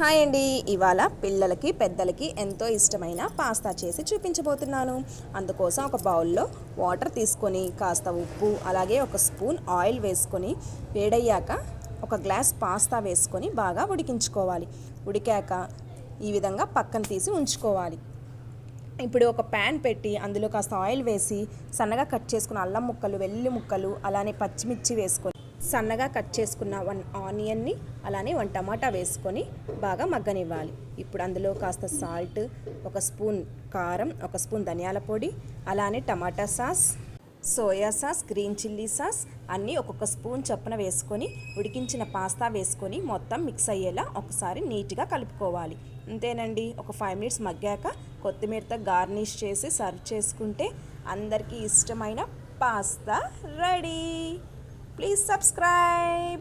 Hi అండి. ఇవాళ పిల్లలకి పెద్దలకి ఎంతో ఇష్టమైన పాస్తా చేసి చూపించబోతున్నాను. అందుకోసం ఒక బౌల్లో వాటర్ తీసుకొని కాస్త ఉప్పు అలాగే ఒక స్పూన్ ఆయిల్ వేసుకొని వేడయ్యాక ఒక గ్లాస్ పాస్తా వేసుకొని బాగా ఉడికించుకోవాలి. ఉడికాక ఈ విధంగా పక్కన తీసి ఉంచుకోవాలి. ఇప్పుడు ఒక ప్యాన్ పెట్టి అందులో కాస్త ఆయిల్ వేసి సన్నగా కట్ చేసుకున్న అల్లం ముక్కలు, వెల్లుల్లి ముక్కలు, అలానే పచ్చిమిర్చి వేసుకొని సన్నగా కట్ చేసుకున్న 1 ఆనియన్ని అలానే 1 టమాటా వేసుకొని బాగా మగ్గనివ్వాలి. ఇప్పుడు అందులో కాస్త సాల్ట్, ఒక స్పూన్ కారం, ఒక స్పూన్ ధనియాల పొడి, అలానే టమాటా sauce, soya sauce, green chilli sauce అన్నీ ఒక్కొక్క స్పూన్ చొప్పున వేసుకొని ఉడికించిన పాస్తా వేసుకొని మొత్తం మిక్స్ అయ్యేలా ఒకసారి నీట్గా కలుపుకోవాలి. అంతేనండి. ఒక 5 మినిట్స్ మగ్గాక కొత్తిమీరతో గార్నిష్ చేసి సర్వ్ చేసుకుంటే అందరికీ ఇష్టమైన పాస్తా రెడీ. Please subscribe.